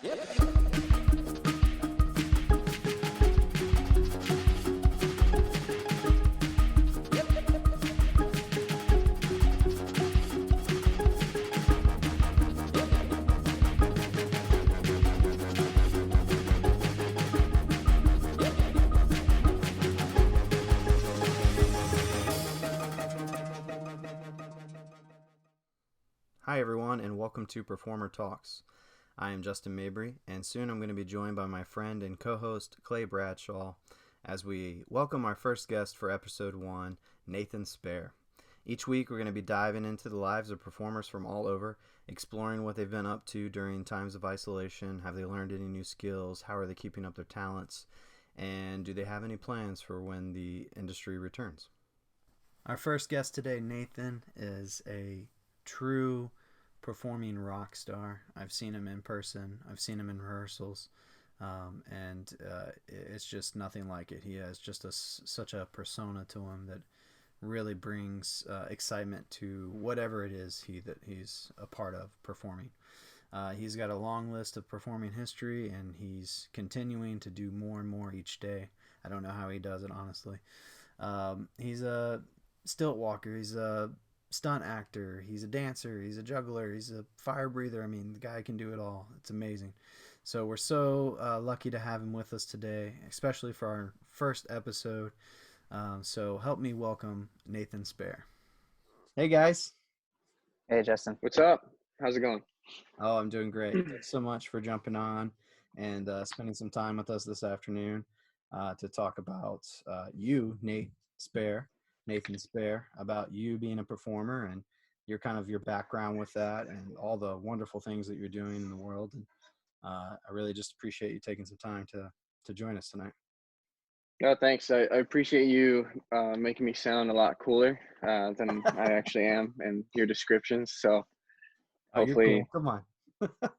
Hi everyone, and welcome to Performer Talks. I am Justin Mabry, and soon I'm going to be joined by my friend and co-host Clay Bradshaw as we welcome our first guest for episode 1, Nathan Spare. Each week we're going to be diving into the lives of performers from all over, exploring what they've been up to during times of isolation. Have they learned any new skills? How are they keeping up their talents? And do they have any plans for when the industry returns? Our first guest today, Nathan, is a true performing rock star. I've seen him in person. I've seen him in rehearsals, and it's just nothing like it. He has just such a persona to him that really brings excitement to whatever it is that he's a part of performing. He's got a long list of performing history, and he's continuing to do more and more each day. I don't know how he does it, honestly. He's a stilt walker. He's a stunt actor. He's a dancer. He's a juggler. He's a fire breather. I mean, the guy can do it all. It's amazing. So we're so lucky to have him with us today, especially for our first episode. So help me welcome Nathan Spare. Hey, guys. Hey, Justin. What's up? How's it going? Oh, I'm doing great. Thanks so much for jumping on and spending some time with us this afternoon to talk about you, Nathan Spare, about you being a performer and your background with that and all the wonderful things that you're doing in the world. And I really just appreciate you taking some time to join us tonight. No, thanks. I appreciate you making me sound a lot cooler than I actually am in your descriptions. So hopefully Come on.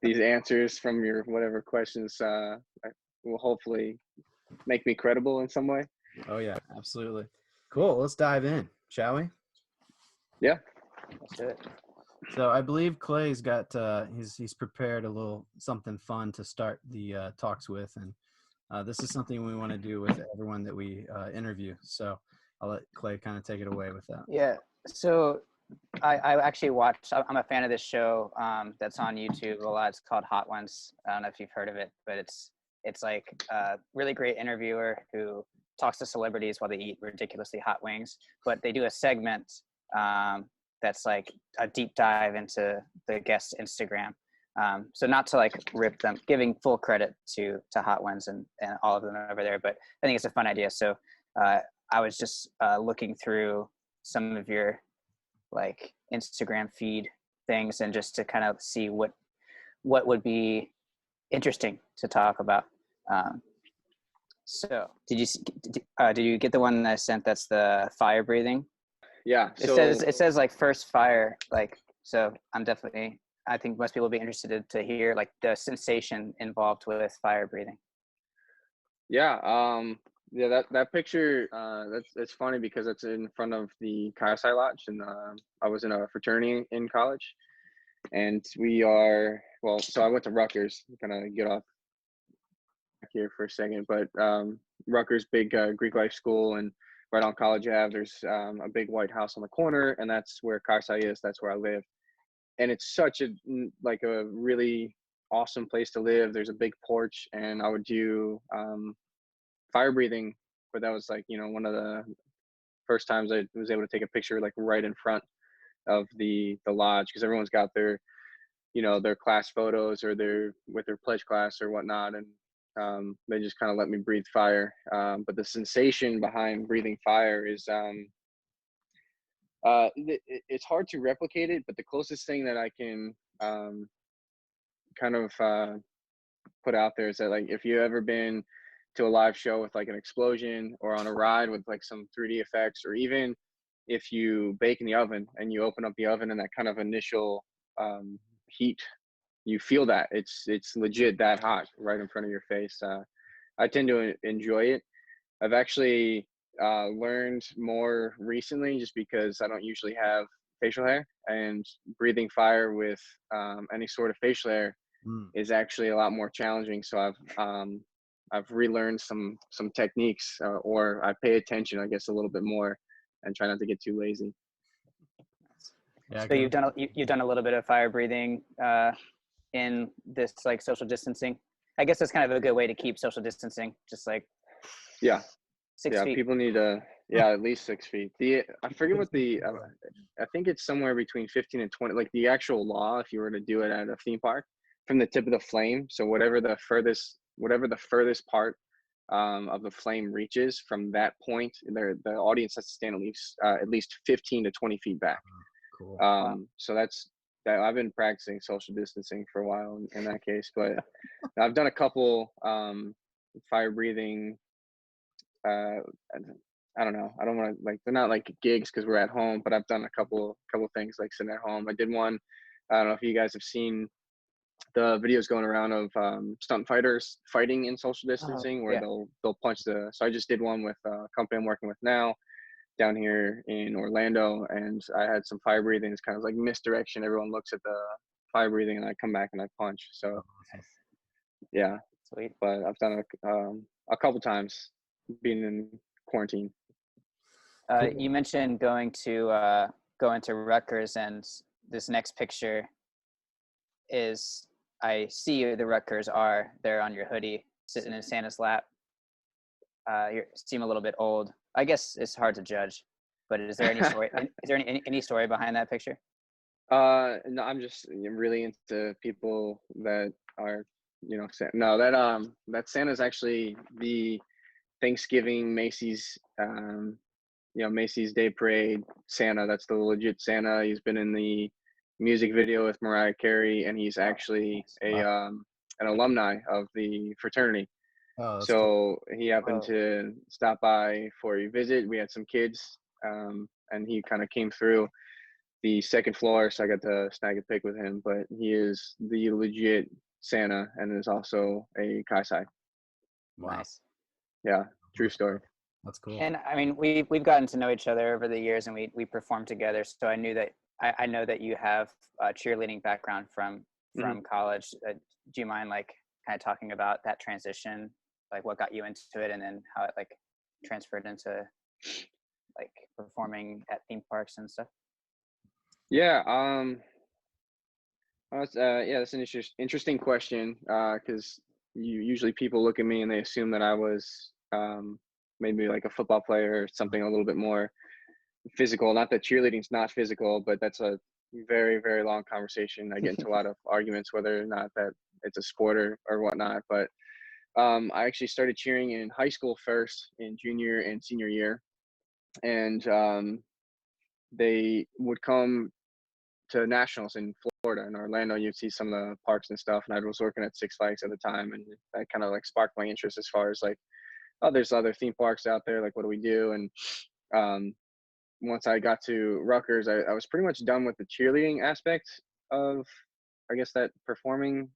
these answers from your whatever questions will hopefully make me credible in some way. Oh, yeah, absolutely. Cool. Let's dive in, shall we? Yeah. Let's do it. So I believe Clay's got he's prepared a little something fun to start the talks with, and this is something we want to do with everyone that we interview. So I'll let Clay kind of take it away with that. Yeah. So I actually watched. I'm a fan of this show that's on YouTube a lot. It's called Hot Ones. I don't know if you've heard of it, but it's like a really great interviewer who talks to celebrities while they eat ridiculously hot wings. But they do a segment that's like a deep dive into the guest's Instagram. So not to like rip them, giving full credit to Hot Ones and all of them over there, but I think it's a fun idea. So I was just looking through some of your like Instagram feed things and just to kind of see what would be interesting to talk about. So did you get the one that I sent? That's the fire breathing. Yeah. It says like first fire, like, so I think most people will be interested to hear like the sensation involved with fire breathing. Yeah. Yeah. That picture, that's funny because it's in front of the Kaisai Lodge, and I was in a fraternity in college, and so I went to Rutgers. I'm gonna get off here for a second, but Rutgers, big Greek life school, and right on College Ave, there's a big white house on the corner, and that's where Kaisai is. That's where I live, and it's such a really awesome place to live. There's a big porch, and I would do fire breathing, but that was like one of the first times I was able to take a picture like right in front of the lodge, because everyone's got their their class photos or with their pledge class or whatnot, and they just kind of let me breathe fire. But the sensation behind breathing fire is it's hard to replicate it, but the closest thing that I can kind of put out there is that, like, if you ever been to a live show with like an explosion, or on a ride with like some 3D effects, or even if you bake in the oven and you open up the oven and that kind of initial heat, you feel that it's legit that hot right in front of your face. I tend to enjoy it. I've actually learned more recently, just because I don't usually have facial hair, and breathing fire with any sort of facial hair is actually a lot more challenging. So I've relearned some techniques, or I pay attention, I guess, a little bit more, and try not to get too lazy. Yeah, So you've done a little bit of fire breathing in this like social distancing. I guess that's kind of a good way to keep social distancing, just like Yeah, 6 feet. people need at least 6 feet. I forget what I think it's somewhere between 15 and 20. Like the actual law, if you were to do it at a theme park, from the tip of the flame. So whatever the furthest part of the flame reaches from that point, the audience has to stand at least 15 to 20 feet back. Cool. So that's that. I've been practicing social distancing for a while in that case, but I've done a couple fire breathing. I don't know. I don't want to, like, they're not like gigs because we're at home, but I've done a couple things like sitting at home. I did one. I don't know if you guys have seen the videos going around of stunt fighters fighting in social distancing, where they'll punch so I just did one with a company I'm working with now down here in Orlando, and I had some fire breathing. It's kind of like misdirection. Everyone looks at the fire breathing, and I come back and I punch. So yeah, sweet. But I've done it a couple times being in quarantine. You mentioned going to Rutgers, and this next picture is, I see the Rutgers are there on your hoodie, sitting in Santa's lap. You seem a little bit old. I guess it's hard to judge, but is there any story? Is there any story behind that picture? No, I'm just really into people that are, no, that Santa's actually the Thanksgiving Macy's, Macy's Day Parade Santa. That's the legit Santa. He's been in the music video with Mariah Carey, and he's actually an alumni of the fraternity. Oh, so cool. He happened to stop by for a visit. We had some kids, and he kind of came through the second floor, so I got to snag a pic with him. But he is the legit Santa, and is also a Kaisai. Wow. Nice. Yeah, true story. That's cool. And I mean, we've gotten to know each other over the years, and we performed together. So I knew that I know that you have a cheerleading background from college. Do you mind like kind of talking about that transition, like what got you into it, and then how it like transferred into like performing at theme parks and stuff? Yeah. That's an interesting question, because usually people look at me and they assume that I was maybe like a football player or something a little bit more physical. Not that cheerleading's not physical, but that's a very, very long conversation. I get into a lot of arguments whether or not that it's a sport or whatnot. But I actually started cheering in high school first, in junior and senior year, and they would come to nationals in Florida and Orlando. You'd see some of the parks and stuff, and I was working at Six Flags at the time, and that kind of like sparked my interest as far as like, oh, there's other theme parks out there, like what do we do? And once I got to Rutgers, I was pretty much done with the cheerleading aspect of, I guess, that performing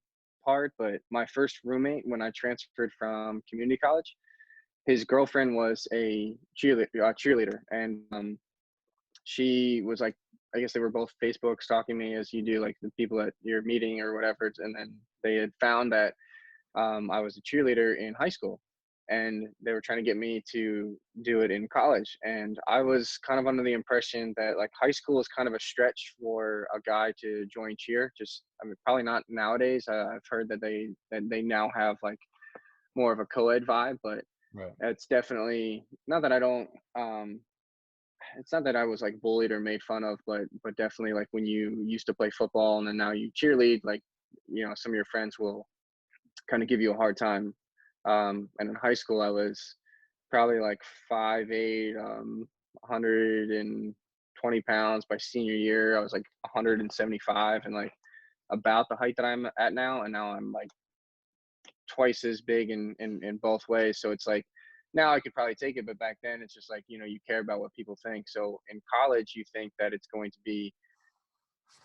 part. But my first roommate, when I transferred from community college, his girlfriend was a cheerleader, and she was like, I guess they were both Facebook stalking me, as you do, like the people that you're meeting or whatever. And then they had found that I was a cheerleader in high school, and they were trying to get me to do it in college. And I was kind of under the impression that like high school is kind of a stretch for a guy to join cheer. Just, I mean, probably not nowadays. I've heard that they now have like more of a co-ed vibe, but it's definitely not that I don't. It's not that I was like bullied or made fun of, but definitely like when you used to play football and then now you cheerlead, like, some of your friends will kind of give you a hard time. And in high school, I was probably like 5'8", 120 pounds. By senior year, I was like 175, and like about the height that I'm at now. And now I'm like twice as big in both ways. So it's like, now I could probably take it, but back then it's just like, you care about what people think. So in college, you think that it's going to be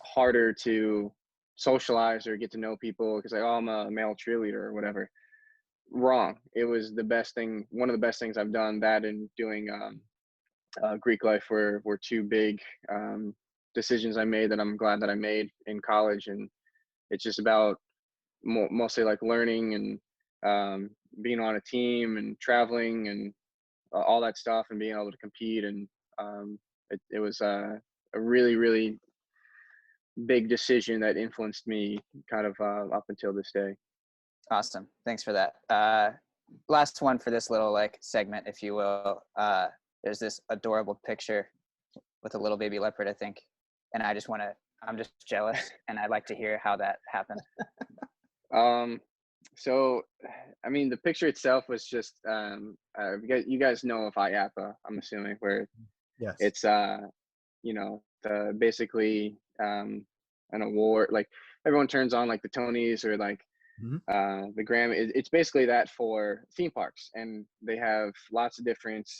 harder to socialize or get to know people because like, oh, I'm a male cheerleader or whatever. Wrong. It was the best thing. One of the best things I've done. That and doing Greek life were two big decisions I made that I'm glad that I made in college. And it's just about mostly like learning and being on a team and traveling and all that stuff and being able to compete. And it was a really, really big decision that influenced me kind of up until this day. Awesome. Thanks for that. Last one for this little like segment, if you will. There's this adorable picture with a little baby leopard, I think. And I'm just jealous, and I'd like to hear how that happened. So, I mean, the picture itself was just, you guys know of IAPA, I'm assuming, where Yes. it's, basically an award, like everyone turns on like the Tonys or like the Grammy. It's basically that for theme parks, and they have lots of different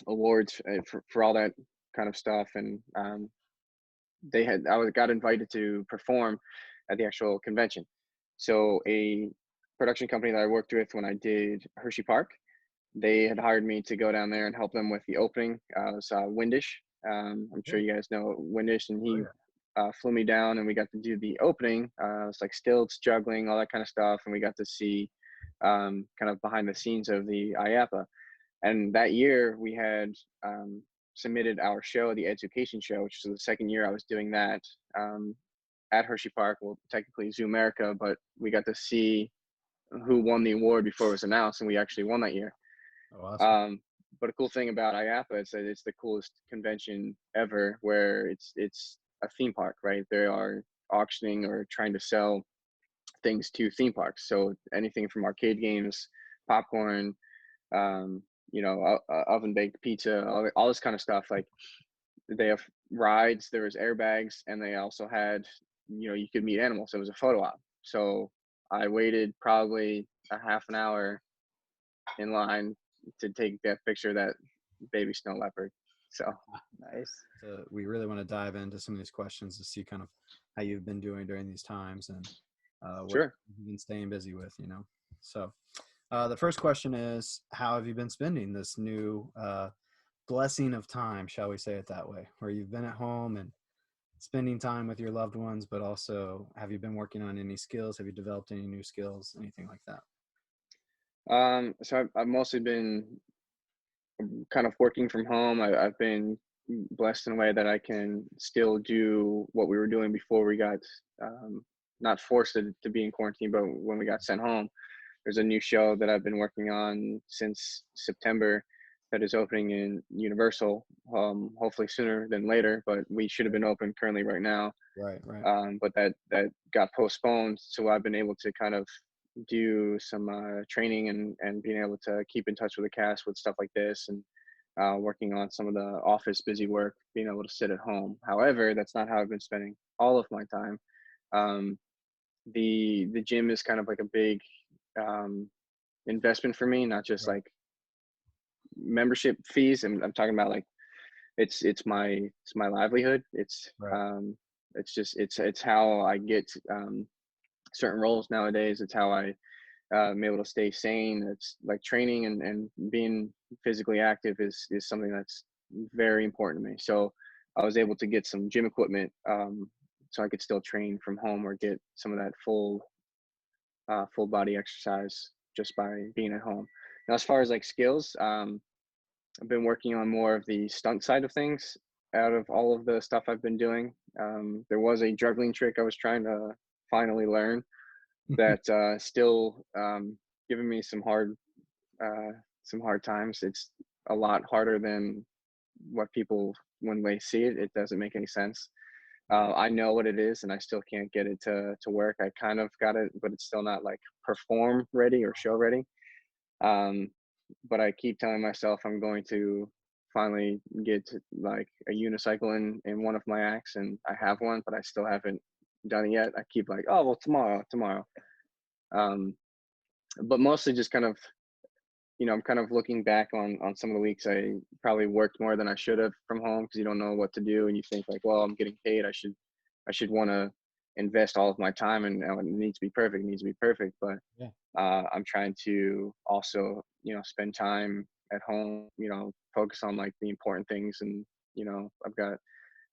awards for all that kind of stuff. And got invited to perform at the actual convention. So a production company that I worked with when I did Hershey Park, they had hired me to go down there and help them with the opening. It was Windish. I'm sure you guys know Windish, and he flew me down, and we got to do the opening. It was like stilts, juggling, all that kind of stuff, and we got to see kind of behind the scenes of the IAPA. And that year we had submitted our show, the Education Show, which was the second year I was doing that at Hershey Park. Well, technically Zoo America, but we got to see who won the award before it was announced, and we actually won that year. Oh, awesome. But a cool thing about IAPA is that it's the coolest convention ever, where it's a theme park, right? They are auctioning or trying to sell things to theme parks. So anything from arcade games, popcorn, oven baked pizza, all this kind of stuff. Like they have rides, there was airbags, and they also had, you could meet animals. It was a photo op. So I waited probably a half an hour in line to take that picture of that baby snow leopard. So Nice. So we really want to dive into some of these questions to see kind of how you've been doing during these times and what sure. you've been staying busy with, So the first question is, how have you been spending this new blessing of time, shall we say it that way, where you've been at home and spending time with your loved ones, but also have you been working on any skills? Have you developed any new skills, anything like that? So I've mostly been kind of working from home. I've been blessed in a way that I can still do what we were doing before we got not forced to be in quarantine, but when we got sent home. There's a new show that I've been working on since September that is opening in Universal, hopefully sooner than later, but we should have been open currently right now. Right. But that got postponed. So I've been able to kind of do some training and being able to keep in touch with the cast with stuff like this, and working on some of the office busy work, being able to sit at home. However, that's not how I've been spending all of my time. The gym is kind of like a big investment for me, not just like membership fees. I'm talking about like it's my livelihood. It's it's how I get certain roles nowadays. It's how I am able to stay sane. It's like training and being physically active is something that's very important to me. So I was able to get some gym equipment so I could still train from home or get some of that full body exercise just by being at home. Now, as far as like skills, I've been working on more of the stunt side of things out of all of the stuff I've been doing. There was a juggling trick I was trying to finally learn that still giving me some hard times. It's a lot harder than what people, when they see it, it doesn't make any sense. I know what it is, and I still can't get it to work. I kind of got it, but it's still not like perform ready or show ready. But I keep telling myself I'm going to finally get to, like, a unicycle in one of my acts, and I have one, but I still haven't done it yet. I keep like, oh well, tomorrow. But mostly just kind of, I'm kind of looking back on some of the weeks I probably worked more than I should have from home, because you don't know what to do, and you think like, well, I'm getting paid, I should want to invest all of my time, and it needs to be perfect. But I'm trying to also, spend time at home, focus on like the important things. And I've got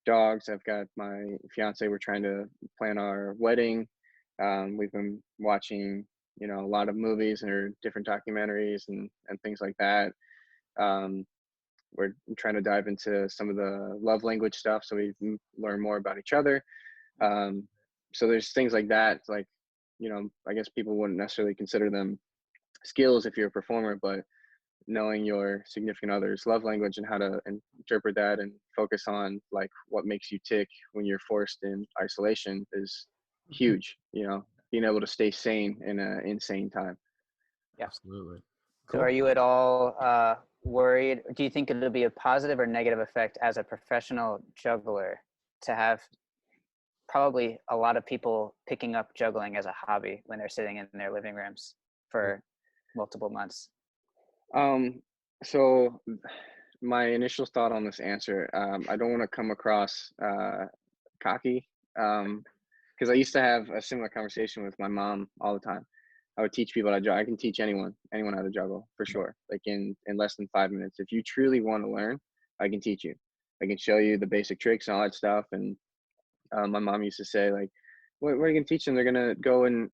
dogs, I've got my fiance, we're trying to plan our wedding, We've been watching, a lot of movies or different documentaries and things like that. Um, we're trying to dive into some of the love language stuff so we can learn more about each other. Um, so there's things like that, like, I guess people wouldn't necessarily consider them skills if you're a performer, but knowing your significant other's love language and how to interpret that and focus on like what makes you tick when you're forced in isolation is huge. Being able to stay sane in an insane time. Yeah. Absolutely. So Cool. are you at all worried? Do you think it'll be a positive or negative effect as a professional juggler to have probably a lot of people picking up juggling as a hobby when they're sitting in their living rooms for multiple months? So my initial thought on this answer, I don't want to come across cocky, because I used to have a similar conversation with my mom all the time. I would teach people how to juggle. I can teach anyone how to juggle for sure. Like in less than 5 minutes. If you truly want to learn, I can teach you. I can show you the basic tricks and all that stuff. And my mom used to say like, what are you gonna teach them? They're gonna go and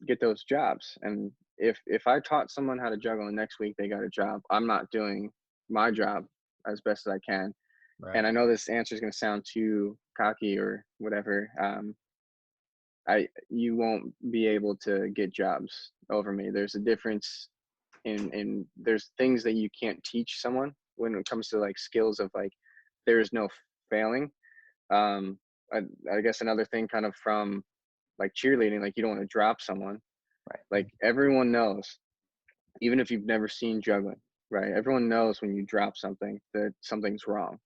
get those jobs. And if I taught someone how to juggle and next week they got a job, I'm not doing my job as best as I can. Right. And I know this answer is gonna sound too cocky or whatever. You won't be able to get jobs over me. There's a difference in there's things that you can't teach someone when it comes to like skills of like there is no failing. Um, I guess another thing kind of from like cheerleading, like you don't want to drop someone. Right. Like everyone knows, even if you've never seen juggling, right? Everyone knows when you drop something that something's wrong.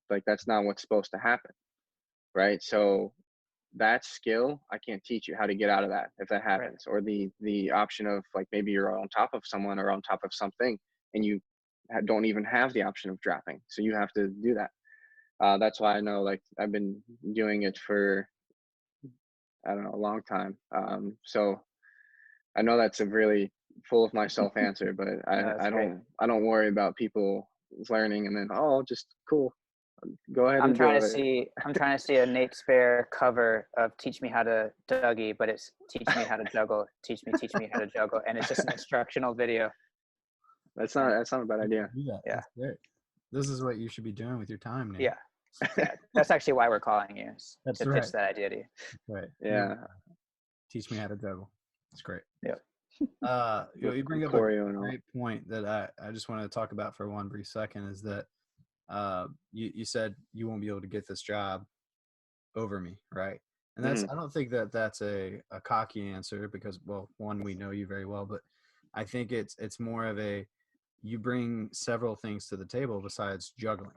Like that's not what's supposed to happen, right? So that skill I can't teach you how to get out of that if that happens. Or the option of like maybe you're on top of someone or on top of something and you don't even have the option of dropping, so you have to do that. That's why I know like I've been doing it for I don't know a long time. So I know that's a really full of myself answer, but No, that's great. I don't worry about people learning and then just cool, go ahead I'm and trying do to it. see a Nate Spare cover of "Teach Me How to Dougie," but it's "Teach Me How to Juggle." Teach me how to juggle, and it's just an instructional video. That's And not a bad idea. Do that. yeah, That's great. This is what you should be doing with your time, Nate. yeah. That's actually why we're calling you That's to right. pitch that idea to you. Right. Yeah. Teach me how to juggle. It's great. Yep. You bring up a Choreo and all. great point that I just wanted to talk about for one brief second is that you said you won't be able to get this job over me, right? And that's Mhm. I don't think that that's a cocky answer because, well, one, we know you very well, but I think it's more of a you bring several things to the table besides juggling.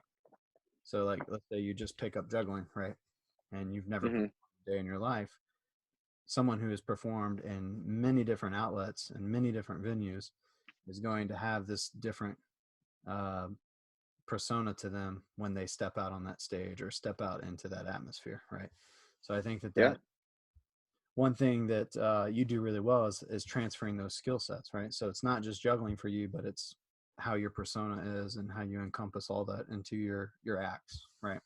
So like let's say you just pick up juggling, right? And you've never Mhm. performed a day in your life. Someone who has performed in many different outlets and many different venues is going to have this different uh, persona to them when they step out on that stage or step out into that atmosphere, right? So I think that Yeah. one thing that you do really well is transferring those skill sets, right? So it's not just juggling for you, but it's how your persona is and how you encompass all that into your acts, right?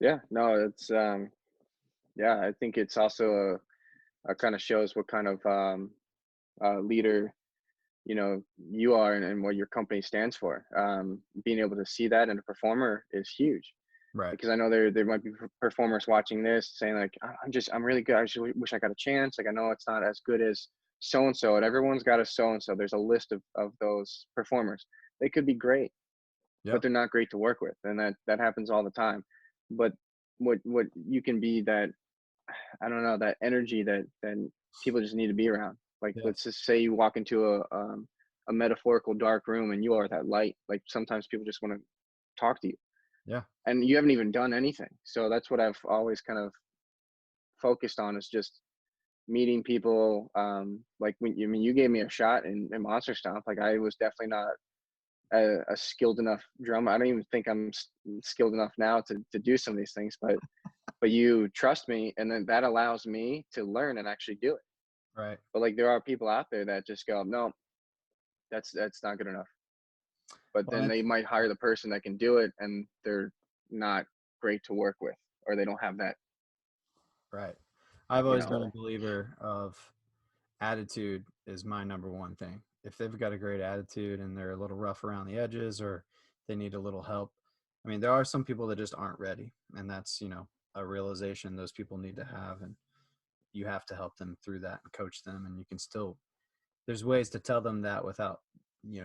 Yeah. No, it's yeah, I think it's also a kind of shows what kind of leader you are and what your company stands for. Being able to see that in a performer is huge Right. because I know there might be performers watching this saying like I'm really good. I just wish I got a chance. Like I know it's not as good as so and so, and everyone's got a so and so. There's a list of those performers. They could be great, but Yep. they're not great to work with, and that happens all the time. But what you can be that I don't know that energy that then people just need to be around. Like Yes. let's just say you walk into a metaphorical dark room and you are that light. Like sometimes people just want to talk to you Yeah. and you haven't even done anything. So that's what I've always kind of focused on is just meeting people. Like when you gave me a shot in Monster Stomp, like I was definitely not a skilled enough drummer. I don't even think I'm skilled enough now to do some of these things, but you trust me and then that allows me to learn and actually do it. Right. But like there are people out there that just go, no, that's not good enough. But Well, then that's they might hire the person that can do it and they're not great to work with or they don't have that. right. I've you always know. been a believer of attitude is my number one thing. If they've got a great attitude and they're a little rough around the edges or they need a little help, I mean, there are some people that just aren't ready, and that's, a realization those people need to have, and you have to help them through that and coach them, and you can still, there's ways to tell them that without,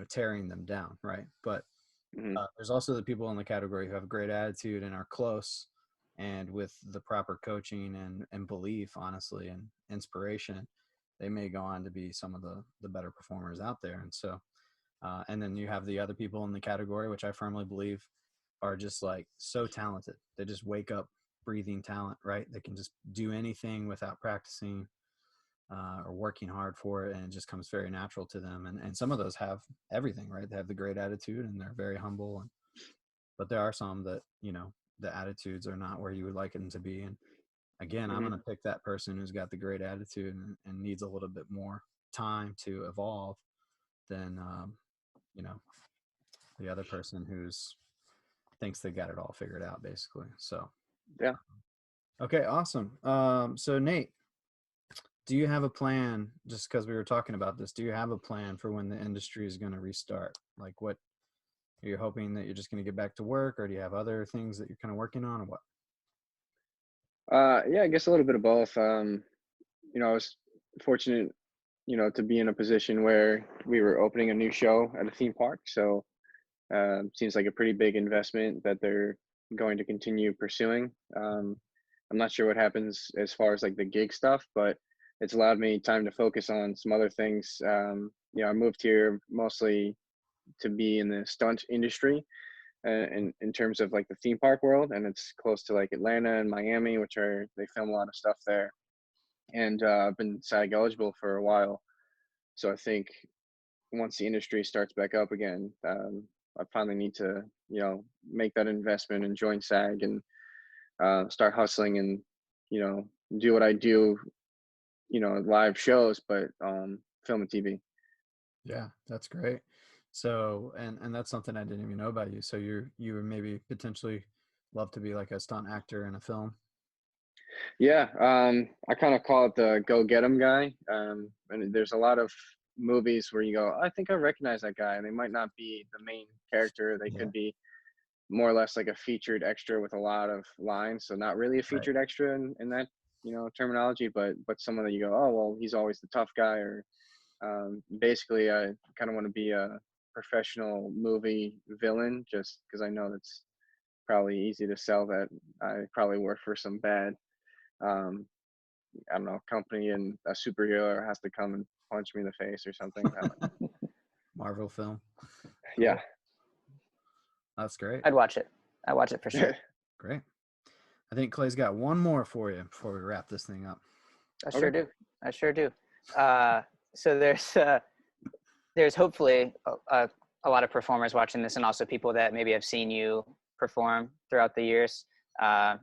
tearing them down, right? But Mhm. there's also the people in the category who have a great attitude and are close, and with the proper coaching and belief, honestly, and inspiration, they may go on to be some of the better performers out there. And so, and then you have the other people in the category, which I firmly believe are just like so talented. They just wake up breathing talent, right? They can just do anything without practicing or working hard for it, and it just comes very natural to them. And some of those have everything, right? They have the great attitude and they're very humble, but there are some that, the attitudes are not where you would like them to be. And again, I'm Mhm. going to pick that person who's got the great attitude and needs a little bit more time to evolve than, you know, the other person who's thinks they got it all figured out, basically. So, Yeah. okay, awesome. So Nate, do you have a plan? Just because we were talking about this, do you have a plan for when the industry is going to restart? Like, what are you hoping that you're just going to get back to work, or do you have other things that you're kind of working on, or what? Yeah, I guess a little bit of both. I was fortunate, to be in a position where we were opening a new show at a theme park. So seems like a pretty big investment that they're going to continue pursuing. I'm not sure what happens as far as like the gig stuff, but it's allowed me time to focus on some other things. I moved here mostly to be in the stunt industry, in terms of like the theme park world, and it's close to like Atlanta and Miami, which are they film a lot of stuff there. And I've been SAG eligible for a while, so I think once the industry starts back up again, I finally need to, make that investment and join SAG and start hustling and, you know, do what I do, live shows, but film and TV. Yeah, that's great. So, and that's something I didn't even know about you. So you would maybe potentially love to be like a stunt actor in a film. Yeah, I kind of call it the go get 'em guy. And there's a lot of movies where you go, I think I recognize that guy, and they might not be the main character. They Yeah, could be more or less like a featured extra with a lot of lines, so not really a right. featured extra in that terminology, but someone that you go, oh well, he's always the tough guy, or basically I kind of want to be a professional movie villain, just because I know that's probably easy to sell that I probably work for some bad, um, I don't know, company, and a superhero has to come and punch me in the face or something. I don't Marvel film. know. Yeah. Cool. That's great. I'd watch it. I watch it for sure. Great. I think Clay's got one more for you before we wrap this thing up. I Okay. sure do. I sure do. So there's hopefully a lot of performers watching this, and also people that maybe have seen you perform throughout the years. I'd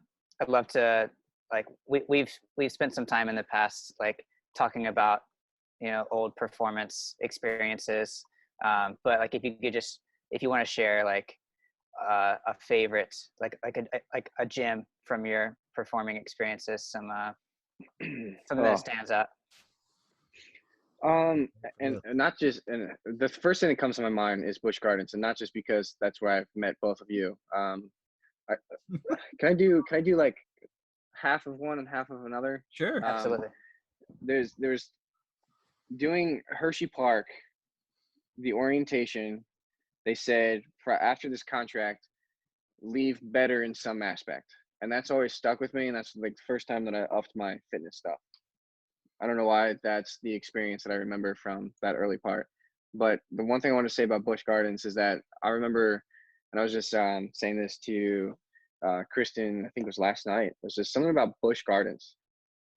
love to, like, we've spent some time in the past like talking about old performance experiences, but like if you want to share like a favorite, like a gym from your performing experiences, something that Oh, stands out. and not just, and the first thing that comes to my mind is Busch Gardens, and not just because that's where I've met both of you. I, can I do like half of one and half of another? Sure. Um, Absolutely. there's doing Hershey Park, the orientation. They said for after this contract, leave better in some aspect, and that's always stuck with me. And that's like the first time that I upped my fitness stuff. I don't know why that's the experience that I remember from that early part. But the one thing I want to say about Busch Gardens is that I remember, and I was just saying this to Kristen, I think it was last night. It was just something about Busch Gardens.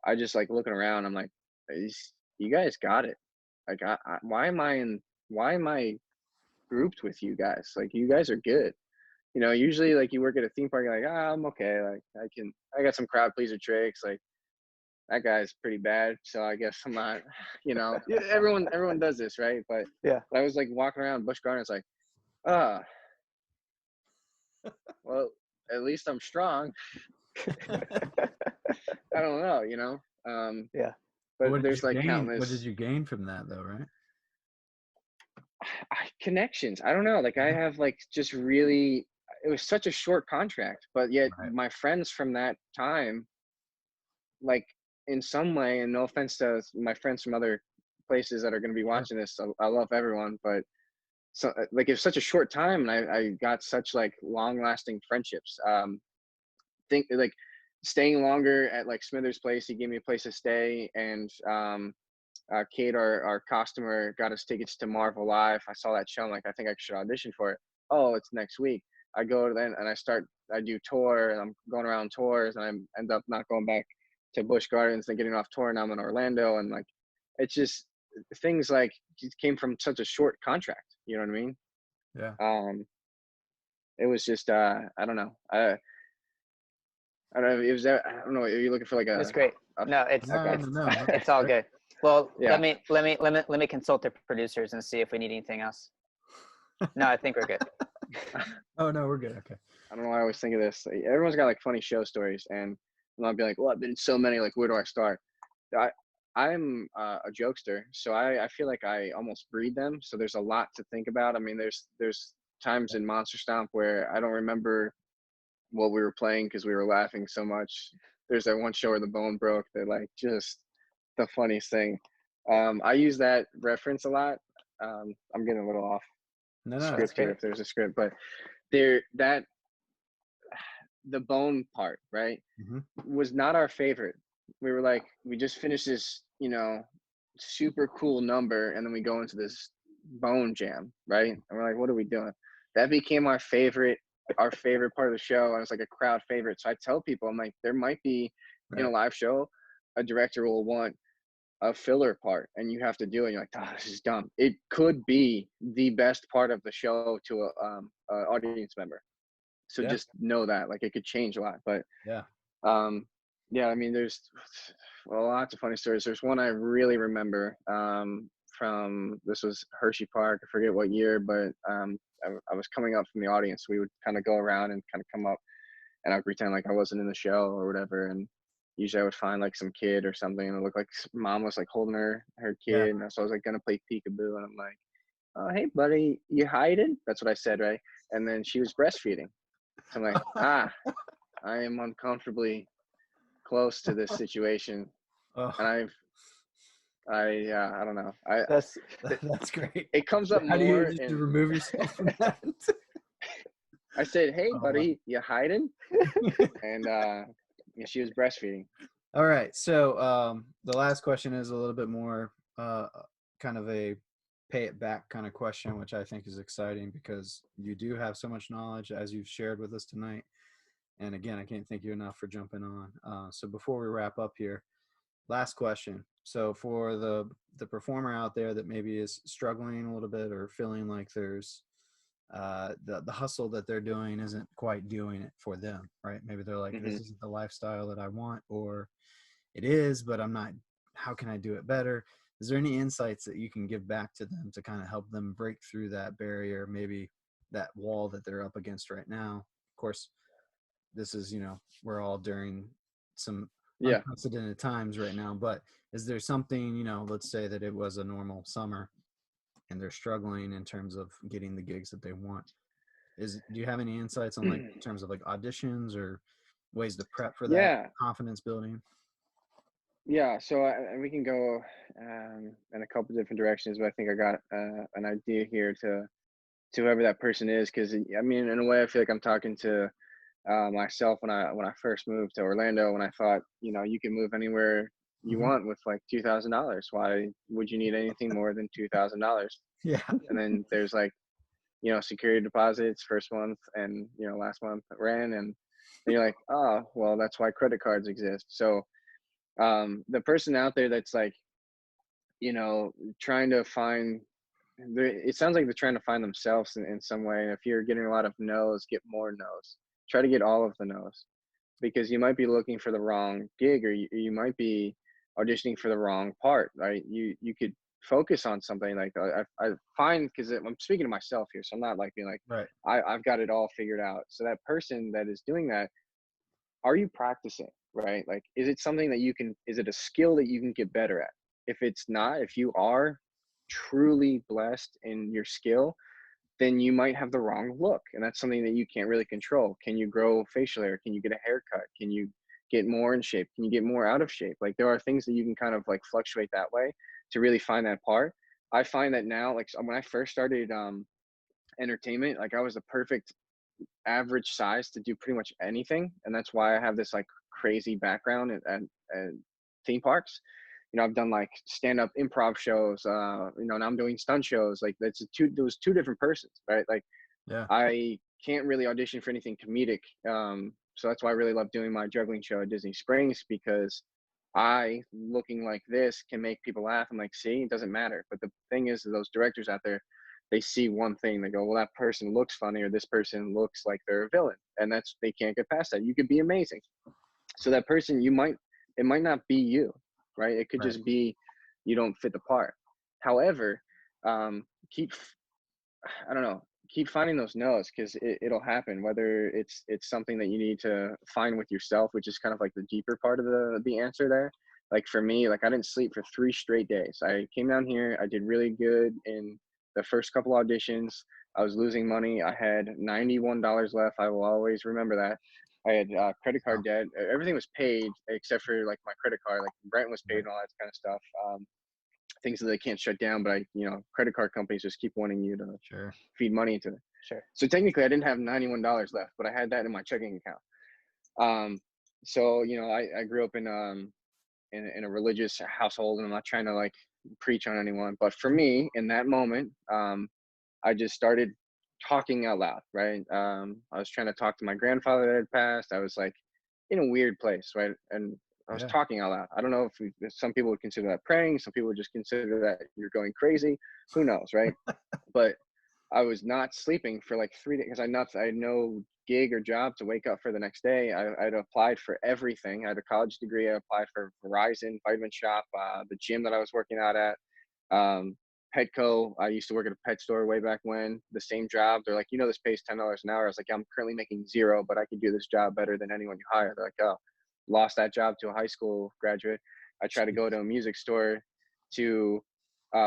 I just like looking around. I'm like, you guys got it. Like, why am I grouped with you guys? Like, you guys are good. Usually like you work at a theme park, you're like, I'm okay. Like I got some crowd pleaser tricks. Like that guy's pretty bad, so I guess I'm not, yeah, everyone does this, right? But Yeah. I was like walking around Busch Gardens like, ah, well, at least I'm strong. I don't know. Yeah. But What did there's you like gain? What countless did you gain from that, though, right? connections. I don't know. Like I Yeah. have like just really, it was such a short contract, but yet Right. my friends from that time, like in some way, and no offense to my friends from other places that are going to be Sure. watching this, I love everyone, but so like it's such a short time, and I got such like long lasting friendships. Think like staying longer at like Smithers Place. He gave me a place to stay, and Kate, our customer, got us tickets to Marvel Live. I saw that show. I'm like, I think I should audition for it. Oh, it's next week. I go then and I do tour, and I'm going around tours, and I end up not going back to Busch Gardens and getting off tour. And I'm in Orlando, and like, it's just things like just came from such a short contract. You know what I mean? Yeah. It was just, I don't know. I don't know. It was, I don't know. Are you looking for like It's great. No, No, okay. no, no. it's all good. Well, Yeah. let me consult the producers and see if we need anything else. No, I think we're good. Oh no, we're good. Okay. I don't know why I always think of this. Like, everyone's got like funny show stories, and I'll be like, "Well, I've been in so many. Like, where do I start?" I I'm a jokester, so I feel like I almost breed them. So there's a lot to think about. I mean, there's times in Monster Stomp where I don't remember what we were playing because we were laughing so much. There's that one show where the bone broke. That like just the funniest thing. I use that reference a lot. I'm getting a little off No, no, That's script here great. if there's a script, but there that the bone part, right, hmm was not our favorite. We were like, we just finished this, super cool number, and then we go into this bone jam, right? And we're like, what are we doing? That became our favorite part of the show. And it's like a crowd favorite. So I tell people, I'm like, there might be in a Right. live show, a director will want a filler part, and you have to do it. And you're like, oh, this is dumb. It could be the best part of the show to a audience member. So Yeah. just know that, like, it could change a lot. But Yeah. um, yeah, I mean, there's well, lots of funny stories. There's one I really remember from this was Hershey Park. I forget what year, but I was coming up from the audience. We would kind of go around and kind of come up, and I would pretend like I wasn't in the show or whatever. And usually I would find like some kid or something, and it looked like mom was like holding her Yeah. kid, and so I was like gonna play peekaboo, and I'm like, "Oh, hey, buddy, you hiding?" That's what I said, right? And then she was breastfeeding. So I'm like, I am uncomfortably close to this situation, Oh, and I don't know. That's that's great. It comes up How do you more, just to and remove yourself from that? I said, "Hey, Oh, wow. buddy, you hiding?" And yeah, she was breastfeeding. All right. So the last question is a little bit more kind of a pay it back kind of question, which I think is exciting because you do have so much knowledge as you've shared with us tonight. And again, I can't thank you enough for jumping on. So before we wrap up here, last question. So for the performer out there that maybe is struggling a little bit or feeling like there's the hustle that they're doing isn't quite doing it for them, right? Maybe they're like, Hmm. this isn't the lifestyle that I want, or it is, but I'm not. How can I do it better? Is there any insights that you can give back to them to kind of help them break through that barrier, maybe that wall that they're up against right now? Of course, this is, we're all during some Yeah. unprecedented times right now, but is there something, let's say that it was a normal summer and they're struggling in terms of getting the gigs that they want. Do you have any insights on like in terms of like auditions or ways to prep for that, Yeah. confidence building? Yeah. So we can go in a couple different directions, but I think I got an idea here to whoever that person is, because I mean, in a way, I feel like I'm talking to myself when I first moved to Orlando, when I thought, you can move anywhere you hmm want with like $2,000. Why would you need anything more than $2,000? Yeah. And then there's like, security deposits first month, and last month rent, and then you're like, oh well, that's why credit cards exist. So the person out there that's like, trying to find, it sounds like they're trying to find themselves in some way. And if you're getting a lot of no's, get more no's. Try to get all of the no's, because you might be looking for the wrong gig, or you might be auditioning for the wrong part, right? You could focus on something like I find, because I'm speaking to myself here, so I'm not like being like Right. I've got it all figured out. So that person that is doing that, are you practicing? right? Like, is it something that is it a skill that you can get better at? If it's not, if you are truly blessed in your skill, then you might have the wrong look. And that's something that you can't really control. Can you grow facial hair? Can you get a haircut? Can you get more in shape? Can you get more out of shape? Like, there are things that you can kind of like fluctuate that way to really find that part. I find that now, like when I first started entertainment, like I was the perfect average size to do pretty much anything. And that's why I have this like crazy background at theme parks. I've done like stand-up improv shows, now I'm doing stunt shows. Like those two different persons, right? Like Yeah. I can't really audition for anything comedic. So that's why I really love doing my juggling show at Disney Springs, because I, looking like this, can make people laugh. I'm like, see, it doesn't matter. But the thing is, those directors out there, they see one thing. They go, well, that person looks funny, or this person looks like they're a villain. And they can't get past that. You could be amazing. So that person, it might not be you, right? It could just be you don't fit the part. However, keep I don't know, keep finding those no's, because it'll happen. Whether it's something that you need to find with yourself, which is kind of like the deeper part of the answer there. Like for me, like I didn't sleep for 3 straight days. I came down here, I did really good in the first couple auditions. I was losing money. I had $91 left. I will always remember that. I had credit card debt. Everything was paid except for like my credit card. Like rent was paid and all that kind of stuff. Things that they can't shut down, but credit card companies just keep wanting you to feed money into it. Sure. So technically I didn't have $91 left, but I had that in my checking account. So I grew up in a religious household, and I'm not trying to like preach on anyone, but for me in that moment, I just started talking out loud, right? I was trying to talk to my grandfather that had passed. I was like in a weird place, right? And I was talking out loud. I don't know if some people would consider that praying. Some people would just consider that you're going crazy. Who knows, right? But I was not sleeping for like 3 days because I had no gig or job to wake up for the next day. I'd applied for everything. I had a college degree. I applied for Verizon, Vitamin Shop, the gym that I was working out at, Petco. I used to work at a pet store way back when. The same job. They're like, this pays $10 an hour. I was like, I'm currently making 0, but I can do this job better than anyone you hire. They're like, oh, lost that job to a high school graduate. I tried to go to a music store to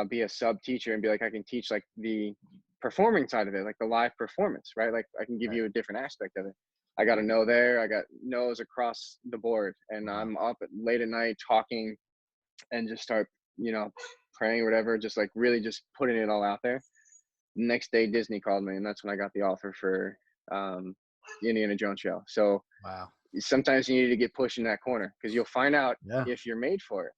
be a sub teacher and be like, I can teach like the performing side of it, like the live performance, right? Like I can give you a different aspect of it. I got a no there. I got no's across the board, and I'm up late at night talking and just start, praying or whatever, just like really just putting it all out there. Next day, Disney called me, and that's when I got the offer for the Indiana Jones show. So sometimes you need to get pushed in that corner, because you'll find out if you're made for it.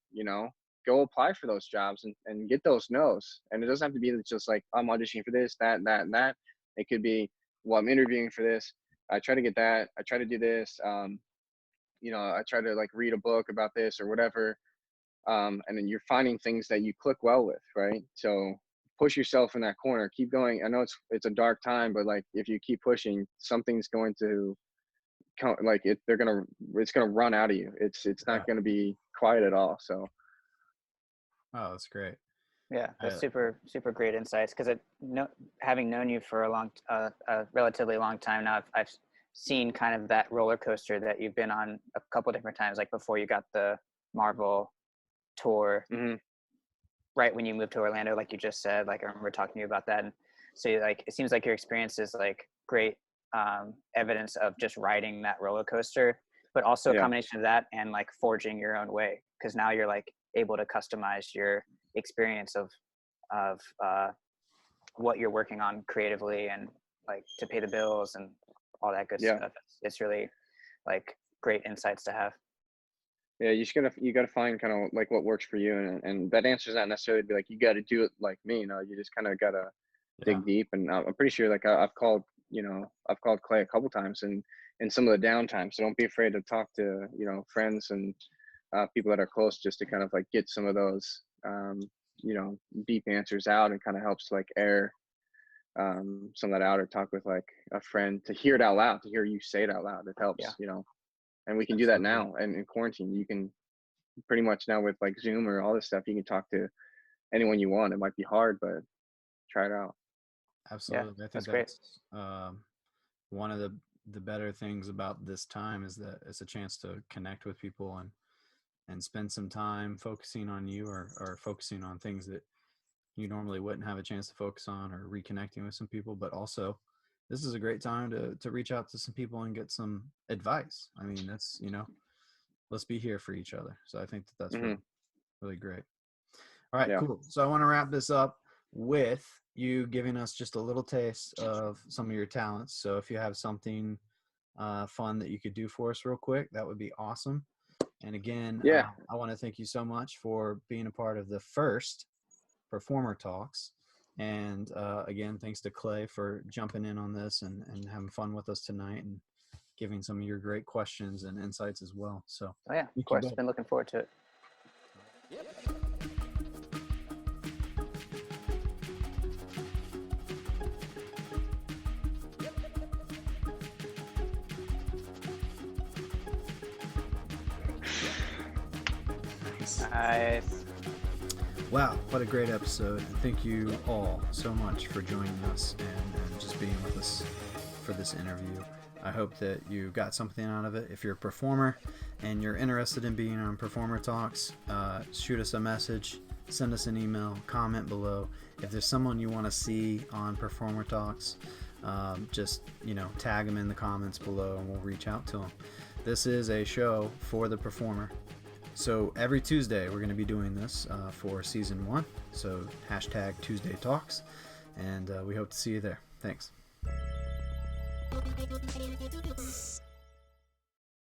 Go apply for those jobs and get those no's. And it doesn't have to be just like, I'm auditioning for this, that, and that, and that. It could be, well, I'm interviewing for this. I try to get that. I try to do this. I try to like read a book about this or whatever. And then you're finding things that you click well with, right? So push yourself in that corner. Keep going. I know it's a dark time, but like if you keep pushing, something's going to come. Like it's gonna run out of you. It's not gonna be quiet at all. So. Oh, that's great. Yeah, that's super great insights. Because having known you for a relatively long time now, I've seen kind of that roller coaster that you've been on a couple different times. Like before you got the Marvel tour, right when you moved to Orlando, like you just said. Like I remember talking to you about that. And so it seems like your experience is like great evidence of just riding that roller coaster, but also a combination of that and like forging your own way, because now you're like able to customize your experience of what you're working on creatively, and like to pay the bills and all that good stuff. It's really like great insights to have. Yeah, you gotta find kind of like what works for you, and that answer's not necessarily to be like you got to do it like me. You just kind of gotta dig deep. And I'm pretty sure like I've called Clay a couple times and in some of the downtime. So don't be afraid to talk to friends and people that are close, just to kind of like get some of those deep answers out, and kind of helps like air some of that out, or talk with like a friend to hear it out loud, to hear you say it out loud. It helps, and we can do that now. And in quarantine, you can pretty much now with like Zoom or all this stuff, you can talk to anyone you want. It might be hard, but try it out. Absolutely. Yeah, I think that's one of the the better things about this time is that it's a chance to connect with people and spend some time focusing on you, or focusing on things that you normally wouldn't have a chance to focus on, or reconnecting with some people. But also, this is a great time to reach out to some people and get some advice. I mean, that's, let's be here for each other. So I think that that's Mm-hmm. really, really great. All right, Yeah. cool. So I want to wrap this up with you giving us just a little taste of some of your talents. So if you have something fun that you could do for us real quick, that would be awesome. And again, Yeah. I want to thank you so much for being a part of the first Performer Talks. And again, thanks to Clay for jumping in on this and having fun with us tonight and giving some of your great questions and insights as well. So, Oh yeah, of course. Been looking forward to it. Nice. Wow, what a great episode. And thank you all so much for joining us and just being with us for this interview. I hope that you got something out of it. If you're a performer and you're interested in being on Performer Talks, shoot us a message, send us an email, comment below. If there's someone you want to see on Performer Talks, just, tag them in the comments below and we'll reach out to them. This is a show for the performer. So every Tuesday we're going to be doing this for season 1. So hashtag Tuesday Talks, and we hope to see you there. Thanks.